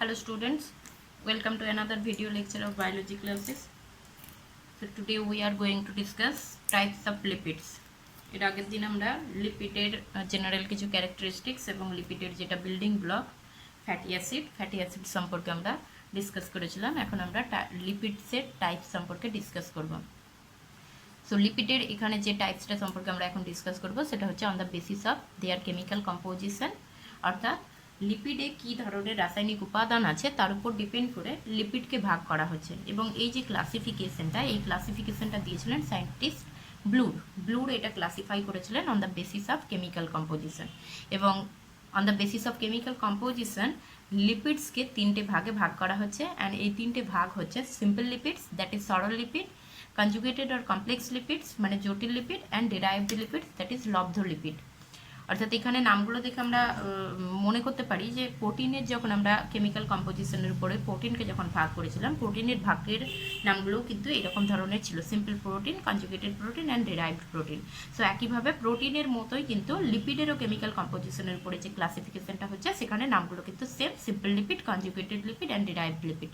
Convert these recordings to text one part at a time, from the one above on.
Hello students, welcome to another video lecture of biology classes. So today we are going to discuss types of lipids. এর আগের দিন আমরা লিপিডের general কিছু characteristics এবং লিপিডের যেটা building block fatty acid সম্পর্কে আমরা ডিসকাস করেছিলাম। এখন আমরা লিপিডসের টাইপ সম্পর্কে ডিসকাস করব। সো লিপিডের এখানে যে টাইপসটা সম্পর্কে আমরা এখন ডিসকাস করব সেটা হচ্ছে on the basis of their chemical composition, অর্থাৎ লিপিডে কী ধরনের রাসায়নিক উপাদান আছে তার উপর ডিপেন্ড করে লিপিডকে ভাগ করা হচ্ছে। এবং এই যে ক্লাসিফিকেশনটা দিয়েছিলেন সায়েন্টিস্ট ব্লুর এটা ক্লাসিফাই করেছিলেন on the basis of chemical composition. এবং on the basis of chemical composition লিপিডসকে তিনটে ভাগে ভাগ করা হচ্ছে, অ্যান্ড এই তিনটে ভাগ হচ্ছে সিম্পল লিপিডস, দ্যাট ইজ সরল লিপিড, কনজুগেটেড আর কমপ্লেক্স লিপিডস মানে জটিল lipid, and derived lipids that is লব্ধ লিপিড। অর্থাৎ এখানে নামগুলো দেখে আমরা মনে করতে পারি যে প্রোটিনের যখন আমরা কেমিক্যাল কম্পোজিশনের উপরে প্রোটিনকে যখন ভাগ করেছিলাম, প্রোটিনের ভাগের নামগুলোও কিন্তু এরকম ধরনের ছিল, simple protein, conjugated protein and ডেরাইভড protein. So একইভাবে প্রোটিনের মতোই কিন্তু লিপিডেরও কেমিক্যাল কম্পোজিশনের উপরে যে ক্লাসিফিকেশনটা হচ্ছে সেখানে নামগুলো কিন্তু same, simple lipid, conjugated lipid and ডেরাইভড lipid.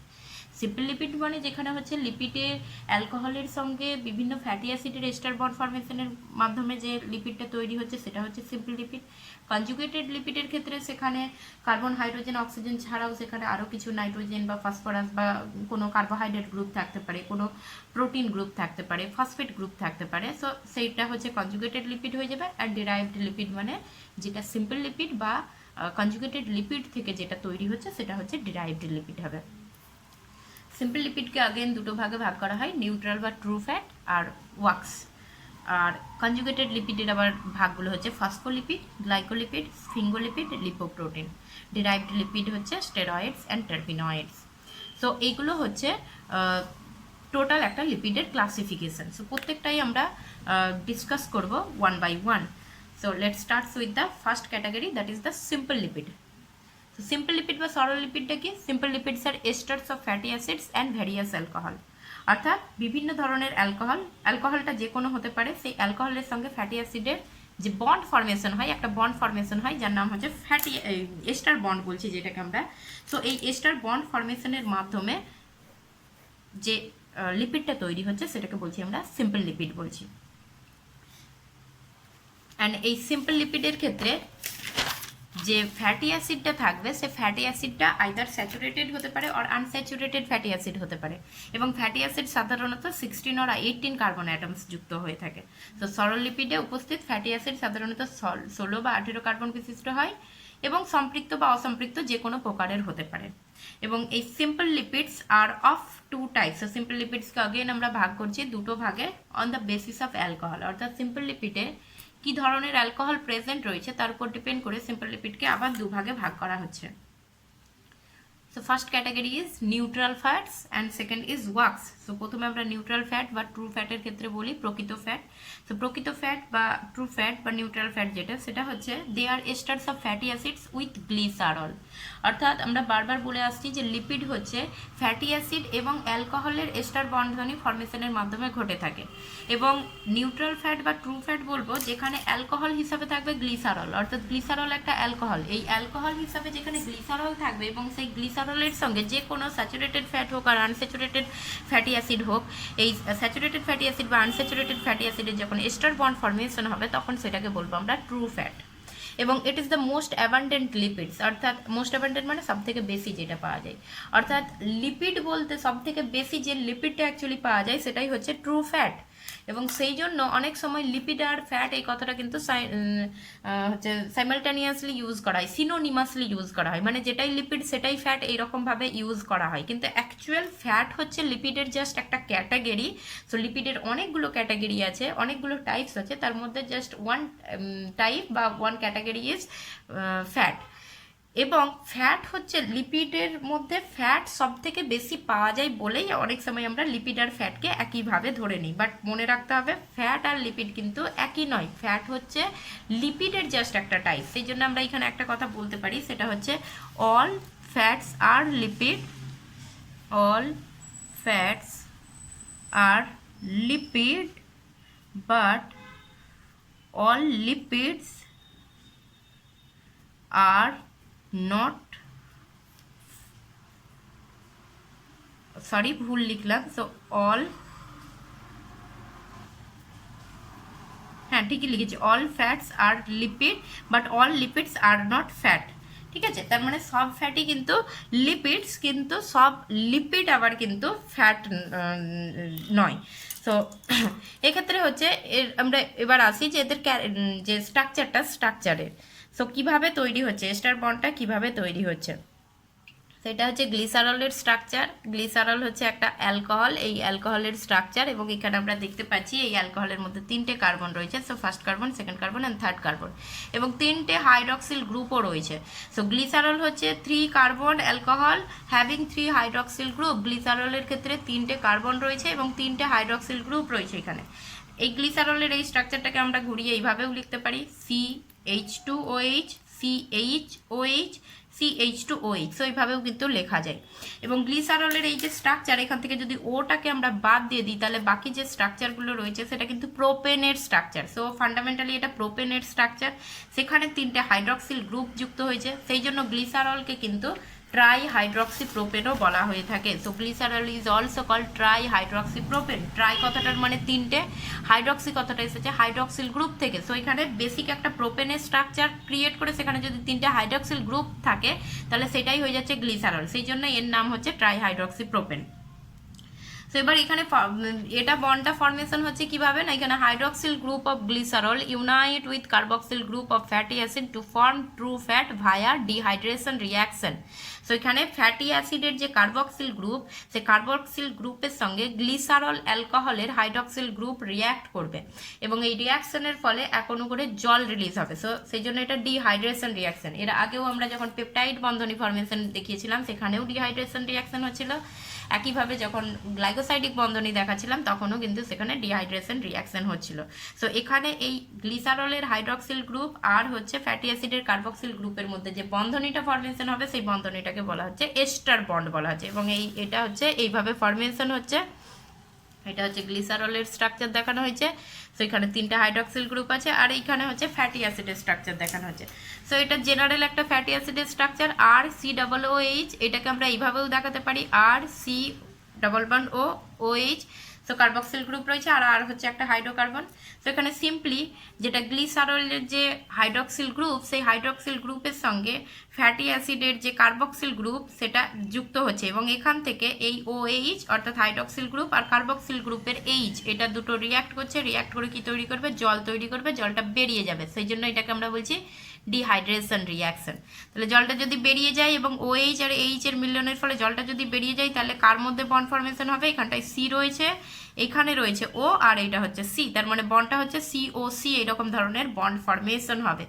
Simple lipid মানে যেখানে হচ্ছে লিপিডে অ্যালকোহলের সঙ্গে বিভিন্ন ফ্যাটি অ্যাসিডের এস্টার বন্ড ফরমেশনের মাধ্যমে যে লিপিডটা তৈরি হচ্ছে সেটা হচ্ছে সিম্পল লিপিড। কনজুগেটেড লিপিডের ক্ষেত্রে সেখানে কার্বন, হাইড্রোজেন, অক্সিজেন ছাড়াও সেখানে আরও কিছু নাইট্রোজেন বা ফসফরাস বা কোনো কার্বোহাইড্রেট গ্রুপ থাকতে পারে, কোনো প্রোটিন গ্রুপ থাকতে পারে, ফসফেট গ্রুপ থাকতে পারে। সো সেইটা হচ্ছে কনজুগেটেড লিপিড হয়ে যাবে। আর ডেরাইভড লিপিড মানে যেটা সিম্পল লিপিড বা কনজুগেটেড লিপিড থেকে যেটা তৈরি হচ্ছে সেটা হচ্ছে ডেরাইভড লিপিড হবে। সিম্পল লিপিডকে আগেন দুটো ভাগে ভাগ করা হয়, নিউট্রাল বা ট্রু ফ্যাট আর ওয়াক্স। আর কনজুগেটেড লিপিডের আবার ভাগগুলো হচ্ছে phospholipid, glycolipid, sphingolipid, lipoprotein. Derived lipid হচ্ছে স্টেরয়েডস অ্যান্ড টার্পিনয়েডস। সো এইগুলো হচ্ছে টোটাল একটা লিপিডের ক্লাসিফিকেশন। সো প্রত্যেকটাই আমরা ডিসকাস করব one by one. So let's starts with the first category, that is the simple lipid. তো সিম্পল লিপিড বা সরল লিপিডটা কি? Simple lipids are esters of fatty acids and various alcohol, অর্থাৎ বিভিন্ন ধরনের অ্যালকোহলটা যে কোনো হতে পারে, সেই অ্যালকোহলের সঙ্গে ফ্যাটি অ্যাসিডের যে বন্ড ফরমেশন হয়, একটা বন্ড ফরমেশন হয় যার নাম হচ্ছে ফ্যাটি এস্টার বন্ড বলছি যেটাকে আমরা। সো এই এস্টার বন্ড ফরমেশনের মাধ্যমে যে লিপিডটা তৈরি হচ্ছে সেটাকে বলছি আমরা সিম্পল লিপিড বলছি। অ্যান্ড এই সিম্পল লিপিডের ক্ষেত্রে যে ফ্যাটি অ্যাসিডটা থাকবে সে ফ্যাটি অ্যাসিডটা আইদার স্যাচুরেটেড হতে পারে আর আনস্যাচুরেটেড ফ্যাটি অ্যাসিড হতে পারে। এবং ফ্যাটি অ্যাসিড সাধারণত 16 or 18 কার্বন অ্যাটমস যুক্ত হয়ে থাকে। তো সরল লিপিডে উপস্থিত ফ্যাটি অ্যাসিড সাধারণত 16 বা 18 কার্বন বিশিষ্ট হয় এবং সম্পৃক্ত বা অসম্পৃক্ত যে কোনো প্রকারের হতে পারে। এবং এই simple lipids are of two types. Simple লিপিডসকে আগেন আমরা ভাগ করছি দুটো ভাগে on the basis of alcohol, অর্থাৎ সিম্পল লিপিডে কি ধরনের অ্যালকোহল প্রেজেন্ট রয়েছে তার উপর ডিপেন্ড করে সিম্পল লিপিডকে আবার দুভাগে ভাগ করা হচ্ছে। So first category is neutral fats and second is wax. So প্রথমে আমরা নিউট্রাল ফ্যাট বা ট্রু ফ্যাটের ক্ষেত্রে বলি প্রকৃত ফ্যাট। সো প্রকৃত ফ্যাট বা ট্রু ফ্যাট বা নিউট্রাল ফ্যাট যেটা, সেটা হচ্ছে they are esters of fatty acids with glycerol. অর্থাৎ আমরা বারবার বলে আসছি যে লিপিড হচ্ছে ফ্যাটি অ্যাসিড এবং অ্যালকোহলের এস্টার বন্ধনী ফরমেশনের মাধ্যমে ঘটে থাকে। এবং নিউট্রাল ফ্যাট বা ট্রু ফ্যাট বলবো যেখানে অ্যালকোহল হিসাবে থাকবে গ্লিসারল, অর্থাৎ গ্লিসারল একটা অ্যালকোহল। এই অ্যালকোহল হিসাবে যেখানে গ্লিসারল থাকবে এবং সেই গ্লিসারলের সঙ্গে যে কোনো স্যাচুরেটেড ফ্যাট হোক আর আনস্যাচুরেটেড ফ্যাটি অ্যাসিড হোক, এই স্যাচুরেটেড ফ্যাটি অ্যাসিড বা আনস্যাচুরেটেড ফ্যাটি অ্যাসিডের যখন এস্টার বন্ড ফরমেশন হবে তখন সেটাকে বলবো আমরা ট্রু ফ্যাট। এবং it is the most abundant lipids, অর্থাৎ মোস্ট অ্যাবান্ডেন্ট মানে সব থেকে বেশি যেটা পাওয়া যায়। অর্থাৎ লিপিড বলতে সব থেকে বেশি যে লিপিডটা অ্যাকচুয়ালি পাওয়া যায় সেটাই হচ্ছে ট্রু ফ্যাট। এবং সেই জন্য অনেক সময় লিপিড আর ফ্যাট এই কথাটা কিন্তু হচ্ছে সাইমালটেনিয়াসলি ইউজ করা হয়, সিনোনিমাসলি ইউজ করা হয়, মানে যেটাই লিপিড সেটাই ফ্যাট এইরকমভাবে ইউজ করা হয়। কিন্তু অ্যাকচুয়াল ফ্যাট হচ্ছে লিপিডের জাস্ট একটা ক্যাটাগরি। সো লিপিডের অনেকগুলো ক্যাটাগরি আছে, অনেকগুলো টাইপস আছে, তার মধ্যে জাস্ট ওয়ান টাইপ বা ওয়ান ক্যাটাগরি ইজ ফ্যাট। এবং ফ্যাট হচ্ছে লিপিডের মধ্যে ফ্যাট সব থেকে বেশি পাওয়া যায় বলেই অনেক সময় আমরা লিপিড আর ফ্যাটকে একইভাবে ধরে নিই। বাট মনে রাখতে হবে ফ্যাট আর লিপিড কিন্তু একই নয়, ফ্যাট হচ্ছে লিপিডের জাস্ট একটা টাইপ। সেই জন্য আমরা এখানে একটা কথা বলতে পারি, সেটা হচ্ছে all fats are lipid, all fats are lipid but all lipids are not sorry ভুল লিখলাম, সো অল, হ্যাঁ ঠিকই লিখেছি, all fats are lipid but all lipids are not fat. ঠিক আছে, তার মানে সব ফ্যাটই কিন্তু লিপিডস, কিন্তু সব লিপিড আবার কিন্তু ফ্যাট নয়। সো এক্ষেত্রে হচ্ছে আমরা এবার আসি যে এদের যে স্ট্রাকচারের, সো কিভাবে তৈরি হচ্ছে, এস্টার বন্ডটা কিভাবে তৈরি হচ্ছে, সেটা হচ্ছে গ্লিসারলের স্ট্রাকচার। গ্লিসারল হচ্ছে একটা অ্যালকোহল, এই অ্যালকোহলের স্ট্রাকচার, এবং এখানে আমরা দেখতে পাচ্ছি এই অ্যালকোহলের মধ্যে 3টে কার্বন রয়েছে, so first carbon, second carbon and third carbon, এবং 3টে হাইড্রক্সিল গ্রুপও রয়েছে। সো গ্লিসারল হচ্ছে 3 carbon alcohol having 3 hydroxyl group. গ্লিসারলের ক্ষেত্রে 3টে কার্বন রয়েছে এবং 3টে হাইড্রক্সিল গ্রুপ রয়েছে এখানে। এই গ্লিসারলের এই স্ট্রাকচারটাকে আমরা ঘুরিয়ে এইভাবেও লিখতে পারি, CH2OH, CHOH, CH2OH, সো এইভাবেও কিন্তু লেখা যায়। এবং গ্লিসারলের এই যে স্ট্রাকচার, এখান থেকে যদি ওটাকে আমরা বাদ দিয়ে দিই তাহলে বাকি যে স্ট্রাকচারগুলো রয়েছে সেটা কিন্তু প্রোপেনের স্ট্রাকচার। সো ফান্ডামেন্টালি এটা প্রোপেনের স্ট্রাকচার, সেখানে 3টে হাইড্রক্সিল গ্রুপ যুক্ত হয়েছে, সেই জন্য গ্লিসারলকে কিন্তু ট্রাইহাইড্রক্সিপ্রোপেনও বলা হয়ে থাকে। So glycerol is also called trihydroxypropane. Tri কথাটার মানে 3টে, হাইড্রক্সি কথাটা এসেছে হাইড্রক্সিল গ্রুপ থেকে। সো এখানে বেসিক একটা প্রোপেনের স্ট্রাকচার ক্রিয়েট করে সেখানে যদি 3টে হাইড্রক্সিল গ্রুপ থাকে তাহলে সেটাই হয়ে যাচ্ছে গ্লিসারল, সেই জন্য এর নাম হচ্ছে ট্রাইহাইড্রক্সিপ্রোপেন। তো এবার এখানে এটা বন্ডটা ফর্মেশন হচ্ছে কিভাবে না, এখানে hydroxyl group of glycerol unite with carboxyl group of fatty acid to form true fat via dehydration reaction. So এখানে ফ্যাটি অ্যাসিডের যে কার্বক্সিল গ্রুপ, সে কার্বক্সিল গ্রুপের সঙ্গে গ্লিসারল অ্যালকোহলের হাইড্রক্সিল গ্রুপ রিয়্যাক্ট করবে এবং এই রিয়াকশনের ফলে এক অণু করে জল রিলিজ হবে। সো সেই জন্য এটা ডিহাইড্রেশন রিয়াকশন। এর আগেও আমরা যখন পেপটাইড বন্ধনী ফর্মেশন দেখিয়েছিলাম সেখানেও ডিহাইড্রেশন রিয়াকশন হচ্ছিল, একইভাবে যখন গ্লাইকোসাইডিক বন্ধনী দেখাচ্ছিলাম তখনও কিন্তু সেখানে ডিহাইড্রেশন রিয়াকশন হচ্ছিল। সো এখানে এই গ্লিসারলের হাইড্রক্সিল গ্রুপ আর হচ্ছে ফ্যাটি অ্যাসিডের কার্বক্সিল গ্রুপের মধ্যে যে বন্ধনীটা ফর্মেশন হবে সেই বন্ধনীটাকে বলা হচ্ছে এস্টার বন্ড বলা হচ্ছে, এবং এটা হচ্ছে এইভাবে ফর্মেশন হচ্ছে। এটা হচ্ছে গ্লিসারলের স্ট্রাকচার দেখানো হয়েছে, সো এখানে 3টে হাইড্রক্সিল গ্রুপ আছে, আর এইখানে হচ্ছে ফ্যাটি অ্যাসিডের স্ট্রাকচার দেখানো হচ্ছে। সো এটা জেনারেল একটা ফ্যাটি অ্যাসিডের স্ট্রাকচার RCOOH, এটাকে আমরা এইভাবেও দেখাতে পারি RC=OH। সো কার্বক্সিল গ্রুপ রয়েছে আর হচ্ছে একটা হাইড্রোকার্বন। সো এখানে সিম্পলি যেটা গ্লিসারলের যে হাইড্রক্সিল গ্রুপ, সেই হাইড্রক্সিল গ্রুপের সঙ্গে ফ্যাটি অ্যাসিডের যে কার্বক্সিল গ্রুপ সেটা যুক্ত হচ্ছে, এবং এখান থেকে এই OH অর্থাৎ হাইড্রক্সিল গ্রুপ আর কার্বক্সিল গ্রুপের H, এটা দুটো রিয়্যাক্ট করছে, রিয়্যাক্ট করে কি তৈরি করবে, জল তৈরি করবে, জলটা বেরিয়ে যাবে, সেই জন্য এটাকে আমরা বলছি ডিহাইড্রেশন রিয়াকশন। তাহলে জলটা যদি বেরিয়ে যায় এবং OH আর H এর মিলনের ফলে জলটা যদি বেরিয়ে যায় তাহলে কার মধ্যে বন্ড ফর্মেশন হবে, এখানটায় C রয়েছে, এখানে রয়েছে O, আর এটা হচ্ছে C, তার মানে বন্ডটা হচ্ছে COC, এরকম ধরনের বন্ড ফর্মেশন হবে।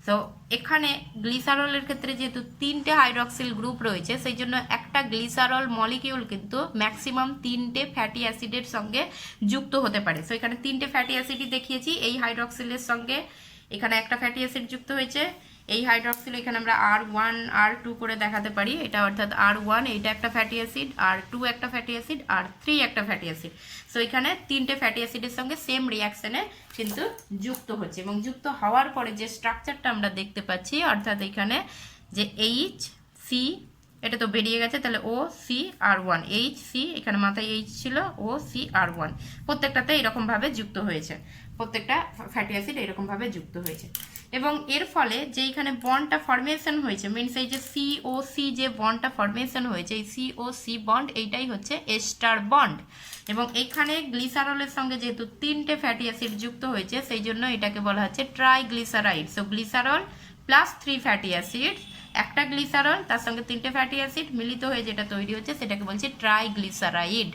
সো এখানে গ্লিসারলের ক্ষেত্রে যেহেতু 3টে হাইড্রক্সিল গ্রুপ রয়েছে সেই জন্য একটা গ্লিসারল মলিকিউল কিন্তু ম্যাক্সিমাম 3টে ফ্যাটি অ্যাসিডের সঙ্গে যুক্ত হতে পারে। সো এখানে 3টে ফ্যাটি অ্যাসিডই দেখিয়েছি, এই হাইড্রক্সিলের সঙ্গে এখানে একটা ফ্যাটি অ্যাসিড যুক্ত হয়েছে, এই হাইড্রক্সিল এখানে আমরা R1 R2 করে দেখাতে পারি, এটা অর্থাৎ R1 এইটা একটা ফ্যাটি অ্যাসিড, R2 একটা ফ্যাটি অ্যাসিড, R3 একটা ফ্যাটি অ্যাসিড। সো এখানে 3টে ফ্যাটি অ্যাসিডের সঙ্গে সেম রিয়াকশনে কিন্তু যুক্ত হচ্ছে, এবং যুক্ত হওয়ার পরে যে স্ট্রাকচারটা আমরা দেখতে পাচ্ছি অর্থাৎ এখানে যে HC, এটা তো বেরিয়ে গেছে, তাহলে OCR1, HC এখানে মাথায় H ছিল, OCR1 প্রত্যেকটাতে এরকমভাবে যুক্ত হয়েছে, প্রত্যেকটা ফ্যাটি অ্যাসিড এরকমভাবে যুক্ত হয়েছে। এবং এর ফলে যে এখানে বন্ডটা ফর্মেশন হয়েছে, মিনস এই যে COC যে বন্ডটা ফর্মেশন হয়েছে, এই COC বন্ড এইটাই হচ্ছে এস্টার বন্ড। এবং এখানে গ্লিসারলের সঙ্গে যেহেতু 3টে ফ্যাটি অ্যাসিড যুক্ত হয়েছে সেই জন্য এটাকে বলা হচ্ছে triglyceride. So glycerol plus 3 fatty acid, একটা গ্লিসারল তার সঙ্গে 3টে ফ্যাটি অ্যাসিড মিলিত হয়ে যেটা তৈরি হচ্ছে সেটাকে বলছে ট্রাইগ্লিসারাইড।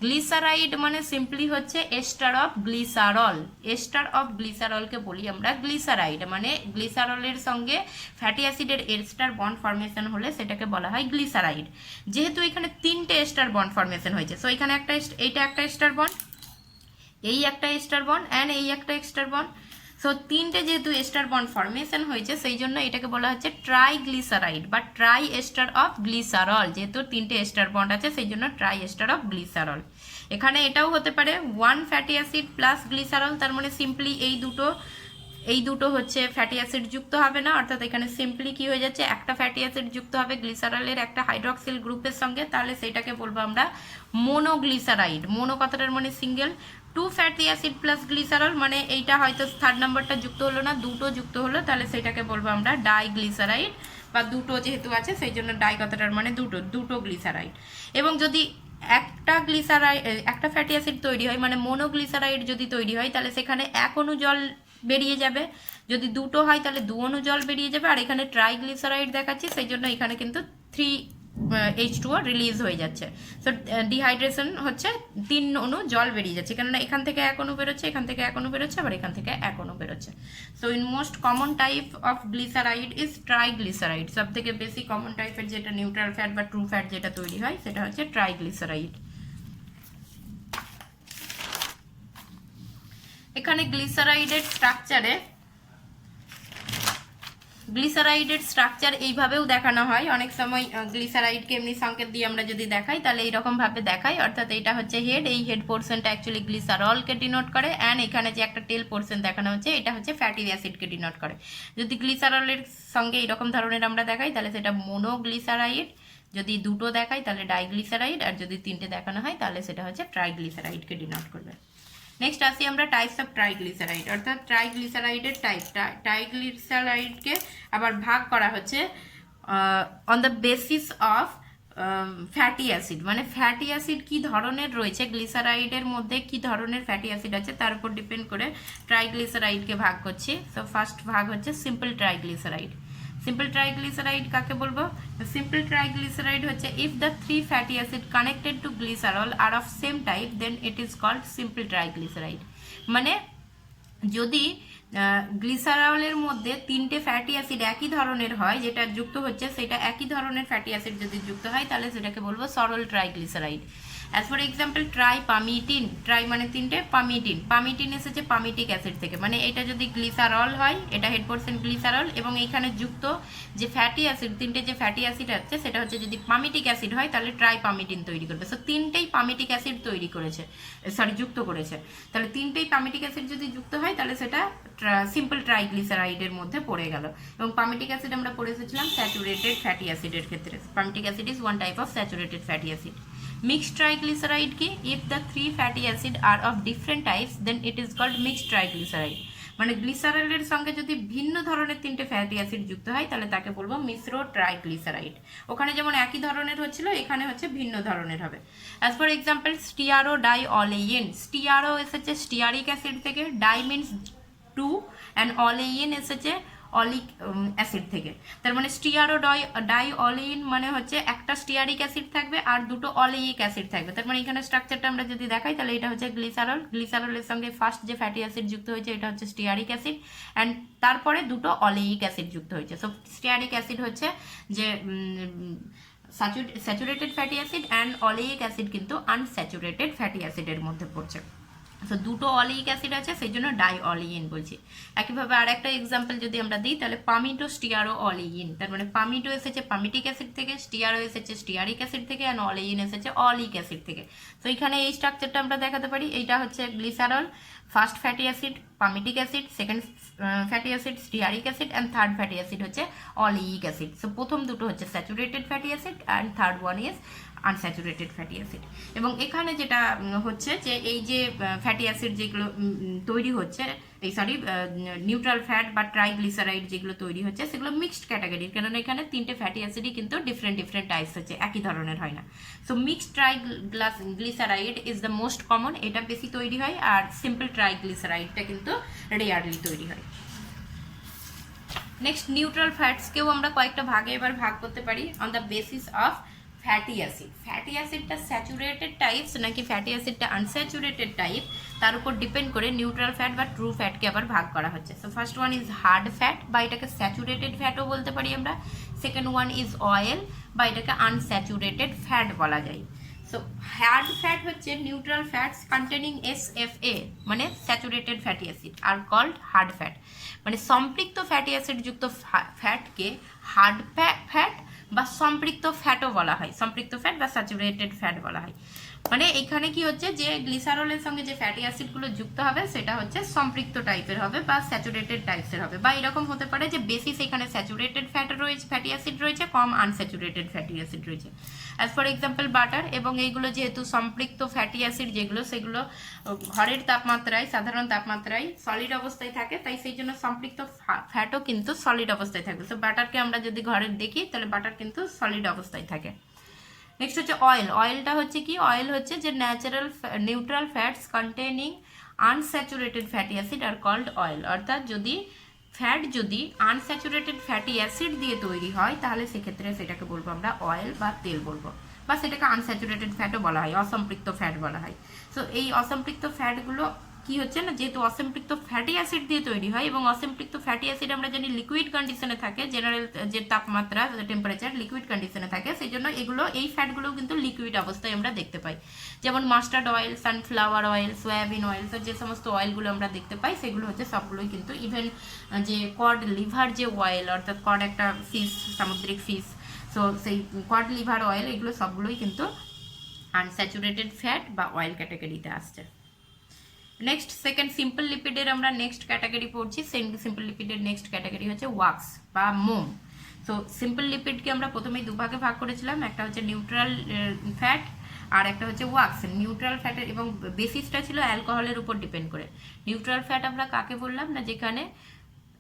গ্লিসারাইড মানে সিম্পলি হচ্ছে ester of glycerol, ester of গ্লিসারলকে বলি আমরা গ্লিসারাইড, মানে গ্লিসারলের সঙ্গে ফ্যাটি অ্যাসিডের এস্টার বন্ড ফর্মেশন হলে সেটাকে বলা হয় গ্লিসারাইড। যেহেতু এখানে 3টে এস্টার বন্ড ফর্মেশন হয়েছে, সো এখানে একটা, এইটা একটা এস্টার বন্ড, এই একটা এস্টার বন্ড অ্যান্ড এই একটা এস্টার বন্ড। সো 3টে যেহেতু এস্টার বন্ড ফর্মেশন হয়েছে সেই জন্য এটাকে বলা হচ্ছে ট্রাইগ্লিসারাইড বা ট্রাই এস্টার অফ গ্লিসারল। যেহেতু 3টে এস্টার বন্ড আছে সেই জন্য ট্রাই এস্টার অফ গ্লিসারল। এখানে এটাও হতে পারে 1 ফ্যাটি অ্যাসিড প্লাস গ্লিসারল, তার মানে সিম্পলি এই দুটো এই দুটো হচ্ছে ফ্যাটি অ্যাসিড যুক্ত হবে না, অর্থাৎ এখানে সিম্পলি কি হয়ে যাচ্ছে, একটা ফ্যাটি অ্যাসিড যুক্ত হবে গ্লিসারলের একটা হাইড্রক্সিল গ্রুপের সঙ্গে, তাহলে সেটাকে বলবো আমরা মোনোগ্লিসারাইড। মোনো কথাটার মানে single, 2 fatty acid plus glycerol মানে এইটা হয়তো থার্ড নাম্বারটা যুক্ত হলো না, দুটো যুক্ত হলো, তাহলে সেটাকে বলবো আমরা ডাইগ্লিসারাইড, বা দুটো যেহেতু আছে সেই জন্য ডাই কথাটার মানে দুটো গ্লিসারাইড। এবং যদি একটা গ্লিসারাইড একটা ফ্যাটি অ্যাসিড তৈরি হয় মানে মোনোগ্লিসারাইড যদি তৈরি হয়, তাহলে সেখানে 1 অণু জল বেরিয়ে যাবে, যদি দুটো হয় তাহলে 2 অণু জল বেরিয়ে যাবে, আর এখানে ট্রাইগ্লিসারাইড দেখাচ্ছি সেই জন্য এখানে কিন্তু 3H2O রিলিজ হয়ে যাচ্ছে। সো ডিহাইড্রেশন হচ্ছে 3 অণু জল বেরিয়ে যাচ্ছে, কেননা এখান থেকে 1 অণু বেরোচ্ছে, এখান থেকে 1 অণু বেরোচ্ছে, আবার এখান থেকে 1 অণু বেরোচ্ছে। So in most common type of glyceride is triglyceride. সব থেকে বেশি কমন টাইপের যেটা নিউট্রাল ফ্যাট বা ট্রু ফ্যাট যেটা তৈরি হয় সেটা হচ্ছে ট্রাইগ্লিসারাইড। এখানে গ্লিসারাইডের স্ট্রাকচার এইভাবেও দেখানো হয়, অনেক সময় গ্লিসারাইডকে এমনি সংকেত দিয়ে আমরা যদি দেখাই তাহলে এইরকম ভাবে দেখাই, অর্থাৎ এটা হচ্ছে হেড, এই হেড পোর্শনটা অ্যাকচুয়ালি গ্লিসারলকে ডিনোট করে, অ্যান্ড এখানে যে একটা টেল পোর্শন দেখানো হচ্ছে এটা হচ্ছে ফ্যাটি অ্যাসিডকে ডিনোট করে। যদি গ্লিসারলের সঙ্গে এইরকম ধরনের আমরা দেখাই তাহলে সেটা মোনোগ্লিসারাইড, যদি দুটো দেখাই তাহলে ডাইগ্লিসারাইড, আর যদি 3টে দেখানো হয় তাহলে সেটা হচ্ছে ট্রাইগ্লিসারাইডকে ডিনোট করবে। নেক্সট আসি আমরা টাইপস অফ ট্রাইগ্লিসারাইড, অর্থাৎ ট্রাইগ্লিসারাইডের টাইপ। ট্রাইগ্লিসারাইডকে আবার ভাগ করা হচ্ছে on the basis of fatty acid, মানে ফ্যাটি অ্যাসিড কি ধরনের রয়েছে, গ্লিসারাইডের মধ্যে কি ধরনের ফ্যাটি অ্যাসিড আছে তার উপর ডিপেন্ড করে ট্রাইগ্লিসারাইডকে ভাগ করছি। সো ফার্স্ট ভাগ হচ্ছে সিম্পল ট্রাইগ্লিসারাইড। সিম্পল ট্রাইগ্লিসারাইড কাকে বলবো? সিম্পল ট্রাইগ্লিসারাইড হচ্ছে if the 3 fatty acid connected to glycerol are of same type then it is called simple triglyceride. মানে যদি গ্লিসারলের মধ্যে 3টে ফ্যাটি অ্যাসিড একই ধরনের হয়, যেটা যুক্ত হচ্ছে সেটা একই ধরনের ফ্যাটি অ্যাসিড যদি যুক্ত হয় তাহলে সেটাকে বলবো সরল triglyceride. As for example tripalmitin, tri মানে 3টে, পামিটিন এসেছে পামিটিক অ্যাসিড থেকে, মানে এটা যদি গ্লিসারল হয়, এটা হেড পার্সেন্ট গ্লিসারল, এবং এইখানে যুক্ত যে ফ্যাটি অ্যাসিড 3টে যে ফ্যাটি অ্যাসিড আছে সেটা হচ্ছে যদি পামিটিক অ্যাসিড হয় তাহলে ট্রাইপামিটিন তৈরি করবে। সো 3টেই পামিটিক অ্যাসিড তৈরি করেছে, যুক্ত করেছে, তাহলে 3টেই পামিটিক অ্যাসিড যদি যুক্ত হয় তাহলে সেটা সিম্পল ট্রাইগ্লিসারাইডের মধ্যে পড়ে গেল। এবং পামিটিক অ্যাসিড আমরা পড়ে এসেছিলাম স্যাচুরেটেড ফ্যাটি অ্যাসিডের ক্ষেত্রে। Palmitic acid is one type of saturated fatty acid. Mixed triglyceride কি? If the 3 fatty acid are of different types then it is called mixed triglyceride. মানে গ্লিসারলের সঙ্গে যদি ভিন্ন ধরনের 3টে ফ্যাটি অ্যাসিড যুক্ত হয় তাহলে তাকে বলবো মিশ্র ট্রাইগ্লিসারাইড। ওখানে যেমন একই ধরনের হচ্ছিল, এখানে হচ্ছে ভিন্ন ধরনের হবে। অ্যাজ ফর এক্সাম্পল স্টিয়ারো ডাইঅলেইন, স্টিয়ারো এসেছে স্টিয়ারিক অ্যাসিড থেকে, ডাই মিনস 2 অ্যান্ড অলেইন এসেছে অলিক অ্যাসিড থেকে। তার মানে স্টিয়ারো ডাইঅলেইন মানে হচ্ছে একটা স্টিয়ারিক অ্যাসিড থাকবে আর দুটো অলেইক অ্যাসিড থাকবে। তার মানে এখানে স্ট্রাকচারটা আমরা যদি দেখাই তাহলে এটা হচ্ছে গ্লিসারলের সঙ্গে ফার্স্ট যে ফ্যাটি অ্যাসিড যুক্ত হয়েছে এটা হচ্ছে স্টিয়ারিক অ্যাসিড, অ্যান্ড তারপরে দুটো অলেইক অ্যাসিড যুক্ত হয়েছে। সো স্টিয়ারিক অ্যাসিড হচ্ছে যে saturated fatty acid, and oleic acid কিন্তু আনস্যাচুরেটেড ফ্যাটি অ্যাসিডের মধ্যে পড়ছে। সো দুটো অলেইক অ্যাসিড আছে সেই জন্য ডাইঅলেইন বলছি। একইভাবে আর একটা এক্সাম্পল যদি আমরা দিই তাহলে পামিটো স্টিয়ারো অলেইন, তার মানে পামিটো এসেছে পামিটিক অ্যাসিড থেকে, স্টিয়ারো এসেছে স্টিয়ারিক অ্যাসিড থেকে, অ্যান্ড অলেইন এসেছে অলিক অ্যাসিড থেকে। তো এখানে এই স্ট্রাকচারটা আমরা দেখাতে পারি। এইটা হচ্ছে glycerol, first fatty acid palmitic acid, second fatty acid stearic acid, and third fatty acid হচ্ছে অলেইক অ্যাসিড। সো প্রথম দুটো হচ্ছে saturated fatty acid and third one is unsaturated fatty acid. এবং এখানে যেটা হচ্ছে যে এই যে ফ্যাটি অ্যাসিড যেগুলো তৈরি হচ্ছে, নিউট্রাল ফ্যাট বা ট্রাইগ্লিসারাইড যেগুলো তৈরি হচ্ছে সেগুলো মিক্সড ক্যাটাগরির, কেননা এখানে 3টে ফ্যাটি অ্যাসিডই কিন্তু ডিফারেন্ট টাইপস হচ্ছে, একই ধরনের হয় না। So mixed triglyceride is the most common, এটা বেশি তৈরি হয়, আর সিম্পল ট্রাইগ্লিসারাইডটা কিন্তু রেয়ারলি তৈরি হয়। নেক্সট নিউট্রাল ফ্যাটসকেও আমরা কয়েকটা ভাগে এবার ভাগ করতে পারি on the basis of fatty acid. Fatty অ্যাসিডটা স্যাচুরেটেড টাইপস নাকি ফ্যাটি অ্যাসিডটা আনস্যাচুরেটেড টাইপ তার উপর ডিপেন্ড করে নিউট্রাল ফ্যাট বা ট্রু ফ্যাটকে আবার ভাগ করা হচ্ছে। So first one is hard fat, বা এটাকে স্যাচুরেটেড ফ্যাটও বলতে পারি আমরা। সেকেন্ড ওয়ান ইজ অয়েল, বা এটাকে আনস্যাচুরেটেড ফ্যাট বলা যায়। সো হার্ড ফ্যাট হচ্ছে নিউট্রাল ফ্যাটস কন্টেনিং SFA, মানে saturated fatty acid, are called hard fat. মানে সম্পৃক্ত ফ্যাটি অ্যাসিড যুক্ত ফ্যাটকে হার্ড ফ্যাট বা সম্পৃক্ত ফ্যাটও বলা হয়, সম্পৃক্ত ফ্যাট বা স্যাচুরেটেড ফ্যাট বলা হয়। মানে এখানে কি হচ্ছে যে গ্লিসারলের সঙ্গে যে ফ্যাটি অ্যাসিডগুলো যুক্ত হবে সেটা হচ্ছে সম্পৃক্ত টাইপের হবে বা স্যাচুরেটেড টাইপসের হবে, বা এরকম হতে পারে যে বেসিস এখানে স্যাচুরেটেড ফ্যাট রয়েছে, ফ্যাটি অ্যাসিড রয়েছে, কম আনস্যাচুরেটেড ফ্যাটি অ্যাসিড রয়েছে। অ্যাজ ফর এক্সাম্পল বাটার, এবং এইগুলো যেহেতু সম্পৃক্ত ফ্যাটি অ্যাসিড যেগুলো সেগুলো ঘরের তাপমাত্রায়, সাধারণ তাপমাত্রায় সলিড অবস্থায় থাকে, তাই সেই জন্য সম্পৃক্ত ফ্যাটও কিন্তু সলিড অবস্থায় থাকবে। তো বাটারকে আমরা যদি ঘরের দেখি তাহলে বাটার কিন্তু সলিড অবস্থায় থাকে। নেক্সট হচ্ছে অয়েল। অয়েলটা হচ্ছে কি, অয়েল হচ্ছে যে natural neutral fats containing unsaturated fatty acid are called oil. অর্থাৎ যদি ফ্যাট যদি আনস্যাচুরেটেড ফ্যাটি অ্যাসিড দিয়ে তৈরি হয় তাহলে সেক্ষেত্রে সেটাকে বলবো আমরা অয়েল বা তেল বলবো, বা সেটাকে আনস্যাচুরেটেড ফ্যাটও বলা হয়, অসম্পৃক্ত ফ্যাট বলা হয়। সো এই অসম্পৃক্ত ফ্যাটগুলো কি হচ্ছে না, যেহেতু অসম্পৃক্ত ফ্যাটি অ্যাসিড দিয়ে তৈরি হয়, এবং অসম্পৃক্ত ফ্যাটি অ্যাসিড আমরা জানি লিকুইড কন্ডিশনে থাকে, জেনারেল যে তাপমাত্রা টেম্পারেচার লিকুইড কন্ডিশনে থাকে, সেই জন্য এগুলো এই ফ্যাটগুলো কিন্তু লিকুইড অবস্থায় আমরা দেখতে পাই। যেমন mustard oil, sunflower oil, soybean oil, তো যে সমস্ত অয়েলগুলো আমরা দেখতে পাই সেগুলো হচ্ছে সবগুলোই কিন্তু, ইভেন যে কড লিভার যে অয়েল, অর্থাৎ কড একটা ফিশ, সামুদ্রিক ফিশ, সো সেই কড লিভার অয়েল, এগুলো সবগুলোই কিন্তু আনস্যাচুরেটেড ফ্যাট বা অয়েল ক্যাটাগরিতে আসছে। নেক্সট সেকেন্ড সিম্পল লিপিডের আমরা নেক্সট ক্যাটাগরি পড়ছি। সিম্পল লিপিডের নেক্সট ক্যাটাগরি হচ্ছে ওয়াক্স বা মোম। তো সিম্পল লিপিডকে আমরা প্রথমেই দুভাগে ভাগ করেছিলাম, একটা হচ্ছে নিউট্রাল ফ্যাট আর একটা হচ্ছে ওয়াক্স। নিউট্রাল ফ্যাটের এবং বেসিসটা ছিল অ্যালকোহলের উপর ডিপেন্ড করে। নিউট্রাল ফ্যাট আমরা কাকে বললাম না, যেখানে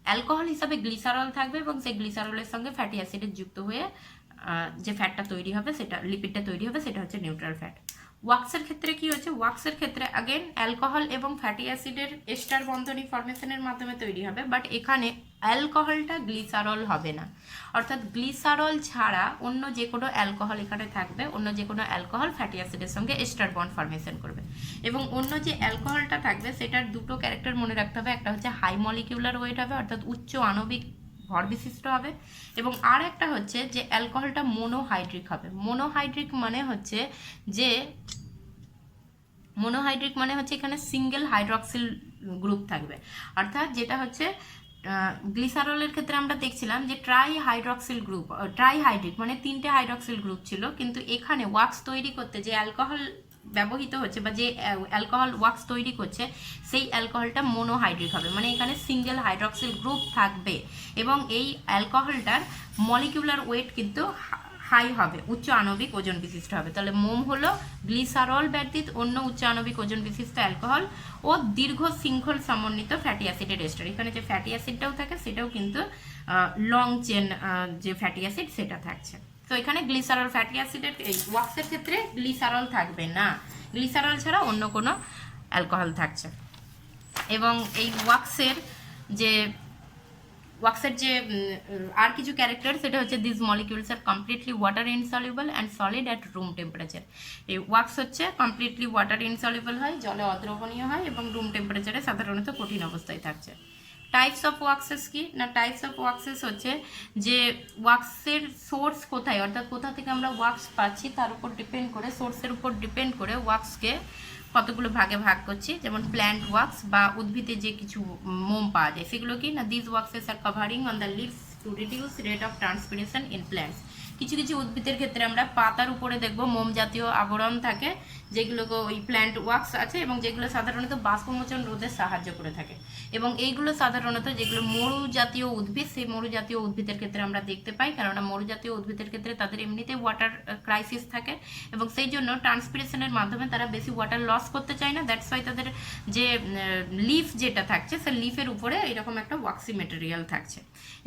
অ্যালকোহল হিসাবে গ্লিসারল থাকবে এবং সেই গ্লিসারলের সঙ্গে ফ্যাটি অ্যাসিডের যুক্ত হয়ে যে ফ্যাটটা তৈরি হবে, সেটা লিপিডটা তৈরি হবে, সেটা হচ্ছে নিউট্রাল ফ্যাট। ওয়াক্সের ক্ষেত্রে কি হচ্ছে, ওয়াক্সের ক্ষেত্রে আগেন অ্যালকোহল এবং ফ্যাটি অ্যাসিডের এস্টার বন্ধনী ফর্মেশনের মাধ্যমে তৈরি হবে, বাট এখানে অ্যালকোহলটা গ্লিসারল হবে না। অর্থাৎ গ্লিসারল ছাড়া অন্য যে কোনো অ্যালকোহল এখানে থাকবে, অন্য যে কোনো অ্যালকোহল ফ্যাটি অ্যাসিডের সঙ্গে এস্টার বন্ড ফর্মেশন করবে, এবং অন্য যে অ্যালকোহলটা থাকবে সেটার দুটো ক্যারেক্টার মনে রাখতে হবে। একটা হচ্ছে হাই মলিকিউলার ওয়েট হবে, অর্থাৎ উচ্চ আণবিক ভর বিশিষ্ট হবে, এবং আর একটা হচ্ছে যে অ্যালকোহলটা মোনোহাইড্রিক হবে। মোনোহাইড্রিক মানে হচ্ছে যে এখানে সিঙ্গেল হাইড্রক্সিল গ্রুপ থাকবে, অর্থাৎ যেটা হচ্ছে গ্লিসারলের ক্ষেত্রে আমরা দেখছিলাম যে ট্রাইহাইড্রক্সিল গ্রুপ, ট্রাইহাইড্রিক মানে 3টে হাইড্রক্সিল গ্রুপ ছিল, কিন্তু এখানে ওয়াক্স তৈরি করতে যে অ্যালকোহল ব্যবহৃত হচ্ছে বা যে অ্যালকোহল ওয়াক্স তৈরি করছে সেই অ্যালকোহলটা মোনোহাইড্রিক হবে, মানে এখানে সিঙ্গেল হাইড্রক্সিল গ্রুপ থাকবে, এবং এই অ্যালকোহলটার মলিকিউলার ওয়েট কিন্তু হাই হবে, উচ্চ আণবিক ওজন বিশিষ্ট হবে। তাহলে মোম হলো গ্লিসারল ব্যতীত অন্য উচ্চ আণবিক ওজন বিশিষ্ট অ্যালকোহল ও দীর্ঘ শৃঙ্খল সমন্বিত ফ্যাটি অ্যাসিডের এস্টার। এখানে যে ফ্যাটি অ্যাসিডটাও থাকে সেটাও কিন্তু লং চেন যে ফ্যাটি অ্যাসিড সেটা থাকছে। তো এখানে গ্লিসারল ফ্যাটি অ্যাসিডের এই ওয়াক্সের ক্ষেত্রে গ্লিসারল থাকবে না, গ্লিসারল ছাড়া অন্য কোনো অ্যালকোহল থাকছে। এবং এই ওয়াক্সের যে আর কিছু ক্যারেক্টার, সেটা হচ্ছে this molecules are completely water insoluble and solid at room temperature. এই ওয়াক্স হচ্ছে কমপ্লিটলি ওয়াটার ইনসলিউবল হয়, জলে অদ্রবণীয় হয়, এবং রুম টেম্পারেচারে সাধারণত কঠিন অবস্থায় থাকছে। টাইপস অফ ওয়াক্সেস কি না, টাইপস অফ ওয়াক্সেস হচ্ছে যে ওয়াক্সের সোর্স কোথায়, অর্থাৎ কোথা থেকে আমরা ওয়াক্স পাচ্ছি তার উপর ডিপেন্ড করে, সোর্সের উপর ডিপেন্ড করে ওয়াক্সকে কতগুলো ভাগে ভাগ করছি। যেমন প্ল্যান্ট ওয়াক্স বা উদ্ভিদে যে কিছু মোম পাওয়া যায় সেগুলো কি না, this waxes are covering on the leaves to reduce rate of transpiration in plants. কিছু কিছু উদ্ভিদের ক্ষেত্রে আমরা পাতার উপরে দেখবো মোম জাতীয় আবরণ থাকে, যেগুলোকে ওই প্ল্যান্ট ওয়াক্স আছে, এবং যেগুলো সাধারণত বাষ্পমোচন রোধে সাহায্য করে থাকে, এবং এইগুলো সাধারণত যেগুলো মরু জাতীয় উদ্ভিদ, সেই মরু জাতীয় উদ্ভিদের ক্ষেত্রে আমরা দেখতে পাই, কেননা মরু জাতীয় উদ্ভিদের ক্ষেত্রে তাদের এমনিতে ওয়াটার ক্রাইসিস থাকে, এবং সেই জন্য ট্রান্সপিরেশনের মাধ্যমে তারা বেশি ওয়াটার লস করতে চায় না, দ্যাটস ওয়াই তাদের যে লিফ যেটা থাকছে সেই লিফের উপরে এরকম একটা ওয়াক্সি মেটেরিয়াল থাকছে।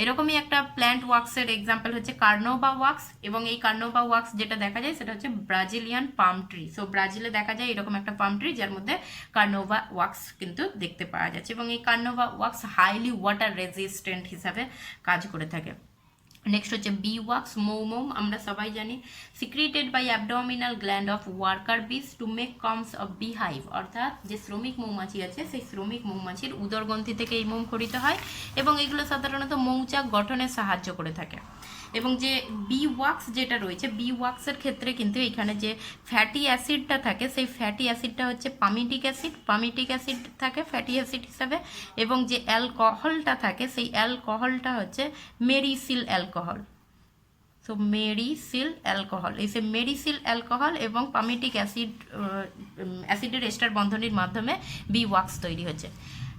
এরকমই একটা প্ল্যান্ট ওয়াক্সের এক্সাম্পল হচ্ছে কার্নোভা ওয়াক্স, এবং এই কার্নোভা ওয়াক্স যেটা দেখা যায় সেটা হচ্ছে ব্রাজিলিয়ান পাম ট্রি। সো ব্রাজিলে দেখা যায় এরকম একটা পাম ট্রি যার মধ্যে কার্নোভা ওয়াক্স কিন্তু দেখতে পাওয়া যাচ্ছে, এবং এই কার্নোভা ওয়াক্স হাইলি ওয়াটার রেজিস্ট্যান্ট হিসাবে কাজ করে থাকে। নেক্সট হচ্ছে বি ওয়াক্স, মৌমোম আমরা সবাই জানি, secreted by abdominal gland of worker bees to make combs of bee hive. অর্থাৎ যে শ্রমিক মৌমাছি আছে সেই শ্রমিক মৌমাছির উদরগ্রন্থি থেকে এই মোম খরিত হয়, এবং এগুলো সাধারণত মৌচাক গঠনে সাহায্য করে থাকে। এবং যে বি ওয়াক্স যেটা রয়েছে, বি ওয়াক্সের ক্ষেত্রে কিন্তু এখানে যে ফ্যাটি অ্যাসিডটা থাকে সেই ফ্যাটি অ্যাসিডটা হচ্ছে পামিটিক অ্যাসিড, পামিটিক অ্যাসিড থাকে ফ্যাটি অ্যাসিড হিসাবে, এবং যে অ্যালকোহলটা থাকে সেই অ্যালকোহলটা হচ্ছে মেরিসিল অ্যালকোহল। সো সো মেরিসিল অ্যালকোহল, এই যে মেরিসিল অ্যালকোহল এবং পামিটিক অ্যাসিডের এস্টার বন্ধনীর মাধ্যমে বি ওয়াক্স তৈরি হচ্ছে।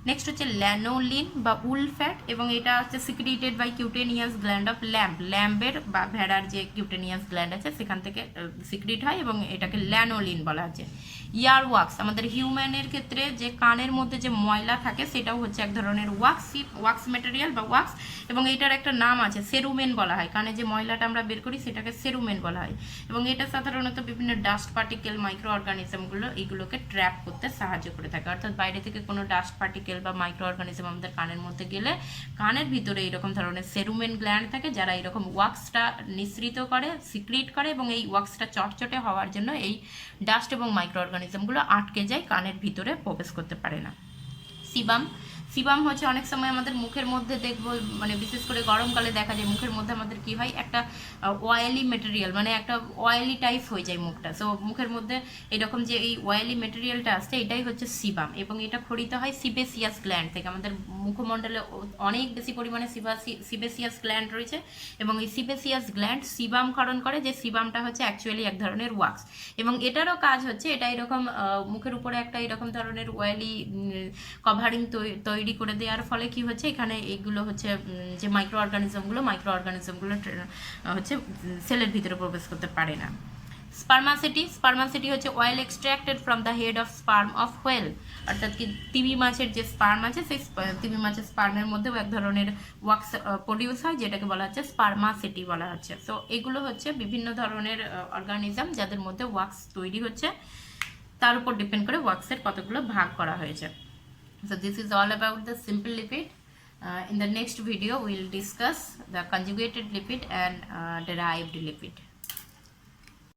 নেক্সট হচ্ছে ল্যানোলিন বা উল ফ্যাট, এবং এটা হচ্ছে সিক্রিটেড বাই কিউটেনিয়াস গ্ল্যান্ড অফ ল্যাম্বের বা ভেড়ার যে কিউটেনিয়াস গ্ল্যান্ড আছে সেখান থেকে সিক্রিট হয় এবং এটাকে ল্যানোলিন বলা হচ্ছে। ইয়ার ওয়াক্স, আমাদের হিউম্যানের ক্ষেত্রে যে কানের মধ্যে যে ময়লা থাকে সেটাও হচ্ছে এক ধরনের ওয়াক্স ম্যাটেরিয়াল বা ওয়াক্স, এবং এটার একটা নাম আছে, সেরুমেন বলা হয়। কানে যে ময়লাটা আমরা বের করি সেটাকে সেরুমেন বলা হয়, এবং এটা সাধারণত বিভিন্ন ডাস্ট পার্টিকেল, মাইক্রো অর্গানিজমগুলো এইগুলোকে ট্র্যাপ করতে সাহায্য করে থাকে। অর্থাৎ বাইরে থেকে কোনো ডাস্ট পার্টিকেল বা মাইক্রো অর্গানিজম আমাদের কানের মধ্যে গেলে কানের ভিতরে এইরকম ধরনের সেরুমেন গ্ল্যান্ড থাকে যারা এইরকম ওয়াক্সটা নিঃসৃত করে, সিক্রিট করে, এবং এই ওয়াক্সটা চটচটে হওয়ার জন্য এই ডাস্ট এবং মাইক্রো অর্গানিজমগুলো আটকে যায়, কানের ভিতরে প্রবেশ করতে পারে না। সিবাম হচ্ছে অনেক সময় আমাদের মুখের মধ্যে দেখবো, মানে বিশেষ করে গরমকালে দেখা যায় মুখের মধ্যে আমাদের কি হয়, একটা অয়েলি মেটেরিয়াল, মানে একটা অয়েলি টাইপ হয়ে যায় মুখটা। সো মুখের মধ্যে এরকম যে এই অয়েলি মেটেরিয়ালটা আসছে এটাই হচ্ছে সিবাম, এবং এটা খরিত হয় সিবেসিয়াস গ্ল্যান্ড থেকে। আমাদের মুখমণ্ডলে অনেক বেশি পরিমাণে সিবেসিয়াস গ্ল্যান্ড রয়েছে, এবং এই সিবেসিয়াস গ্ল্যান্ড সিবাম ক্ষরণ করে, যে সিবামটা হচ্ছে অ্যাকচুয়ালি এক ধরনের ওয়াক্স, এবং এটারও কাজ হচ্ছে এটা এরকম মুখের উপরে একটা এরকম ধরনের অয়েলি কভারিং তৈরি করে দেওয়ার ফলে কি হচ্ছে, এখানে এইগুলো হচ্ছে যে মাইক্রো অর্গানিজমগুলো হচ্ছে সেলের ভিতরে প্রবেশ করতে পারে না। স্পার্মাসিটি হচ্ছে oil extracted from the head of sperm of whale, অর্থাৎ কি তিমি মাছের যে স্পার্ম আছে সেই তিমি মাছের স্পার্মের মধ্যেও এক ধরনের ওয়াক্স প্রডিউস হয়, যেটাকে বলা হচ্ছে স্পার্মাসিটি বলা হচ্ছে। সো এগুলো হচ্ছে বিভিন্ন ধরনের অর্গানিজম যাদের মধ্যে ওয়াক্স তৈরি হচ্ছে, তার উপর ডিপেন্ড করে ওয়াক্সের কতগুলো ভাগ করা হয়েছে। So this is all about the simple lipid. In the next video we will discuss the conjugated lipid and derived lipid.